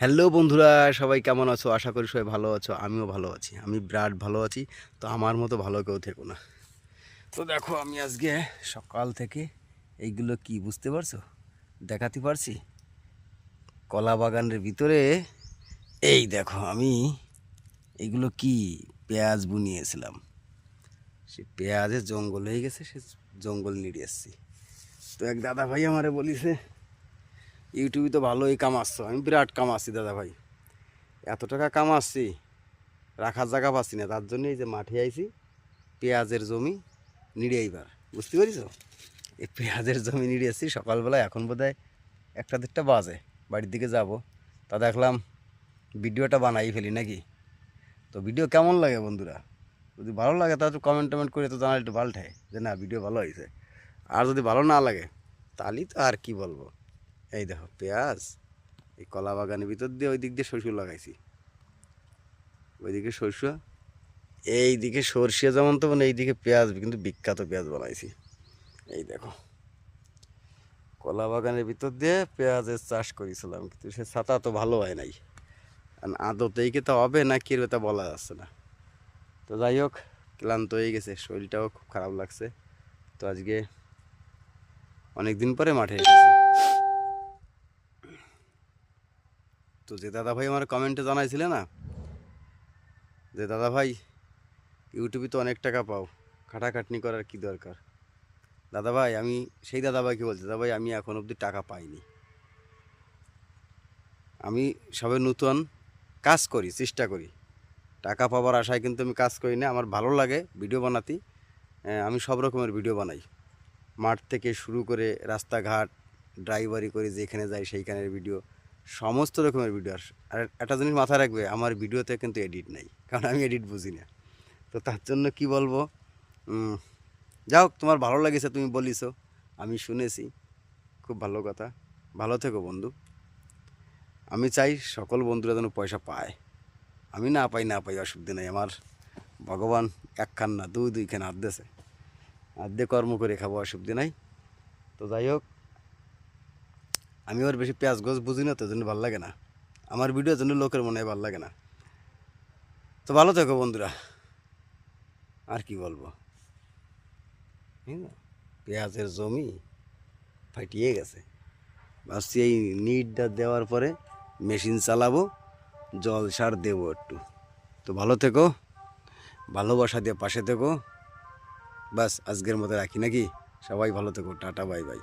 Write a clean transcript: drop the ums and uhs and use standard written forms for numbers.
Hello বন্ধুরা, সবাই কেমন আছো? আশা করি সবাই ভালো আছো। আমিও ভালো আছি। আমি বিরাট ভালো আছি। তো আমার মতো ভালো কেউ থেকো না। তো দেখো, আমি আজকে সকাল থেকে এইগুলো কি বুঝতে পারছো? দেখাতে পারছি? কলা বাগানের ভিতরে এই দেখো, আমি এইগুলো কি পেঁয়াজ বুনিয়েছিলাম। সে পেঁয়াজের জঙ্গল হয়ে গেছে, সে জঙ্গল নিড়ে এসছি। তো এক দাদা ভাই আমারে বলিছে, ইউটিউবে তো ভালোই কামাচ্ছ। আমি বিরাট কামাচ্ছি দাদা ভাই, এত টাকা কামাচ্ছি, রাখার জায়গা পাচ্ছি না। তার জন্য এই যে মাঠে আইছি, পেঁয়াজের জমি নিড়ে এইবার বুঝতে পারিস। এই পেঁয়াজের জমি নিড়ে আসছি সকালবেলা। এখন বোধহয় 1টা 1:30 বাজে। বাড়ির দিকে যাব, তা দেখলাম ভিডিওটা বানাই ফেলি নাকি। তো ভিডিও কেমন লাগে বন্ধুরা? যদি ভালো লাগে তাহলে কমেন্ট টমেন্ট করে তো জানালে একটু পাল্টায় যে না ভিডিও ভালো হয়েছে। আর যদি ভালো না লাগে তাহলেই তো আর কি বলবো। এই দেখো পেঁয়াজ, এই কলা বাগানের ভিতর দিয়ে ওই দিক দিয়ে শস্য লাগাইছি। ওইদিকে শস্য, এইদিকে সর্ষে যেমন, তো মানে এইদিকে পেঁয়াজ, কিন্তু বিখ্যাত পেঁয়াজ বানাইছি। এই দেখো, কলা বাগানের ভিতর দিয়ে পেঁয়াজের চাষ করেছিলাম, কিন্তু সে ছাতা তো ভালো হয় নাই। কারণ আদতেই কি তা হবে না কি তা বলা যাচ্ছে না। তো যাই হোক, ক্লান্ত হয়ে গেছে, শরীরটাও খুব খারাপ লাগছে। তো আজকে অনেক দিন পরে মাঠে এসেছি। তো যে দাদা ভাই আমার কমেন্টে জানাইছিলে না, যে দাদা ভাই ইউটিউবে তো অনেক টাকা পাও, খাটাখাটনি করার কি দরকার? দাদা ভাই, আমি সেই দাদা ভাইকে বলছি, দাদা ভাই আমি এখন অবধি টাকা পাইনি। আমি সবে নতুন কাজ করি, চেষ্টা করি। টাকা পাওয়ার আশায় কিন্তু আমি কাজ করি না। আমার ভালো লাগে ভিডিও বানাতে। আমি সব রকমের ভিডিও বানাই, মাঠ থেকে শুরু করে রাস্তাঘাট, ড্রাইভারি করে যেখানে যাই সেইখানের ভিডিও, সমস্ত রকমের ভিডিও। আর একটা জিনিস মাথায় রাখবে, আমার ভিডিওতে কিন্তু এডিট নাই, কারণ আমি এডিট বুঝি না। তো তার জন্য কি বলবো, যাও, তোমার ভালো লাগেছে, তুমি বলিছো, আমি শুনেছি, খুব ভালো কথা। ভালো থেকো বন্ধু। আমি চাই সকল বন্ধুরা যেন পয়সা পায়। আমি না পাই না পাই অসুবিধা নেই আমার। ভগবান একখান না দুইখান হাত দিয়েছে, হাত দিয়ে কর্ম করে খাবো, অসুবিধা নাই। তো যাই হোক, আমি ওর বেশি পেঁয়াজ গোছ বুঝি না, তো জন্য ভালো লাগে না আমার ভিডিওর জন্য, লোকের মনে হয় ভালো লাগে না। তো ভালো থেকো বন্ধুরা, আর কি বলবো। পেঁয়াজের জমি ফাটিয়ে গেছে, ভাবছি এই নিটটা দেওয়ার পরে মেশিন চালাবো, জল সার দেবো একটু। তো ভালো থেকো, ভালোবাসা দিয়ে পাশে থেকো। বাস আজকের মতো রাখি নাকি। সবাই ভালো থেকো, টাটা বাই বাই।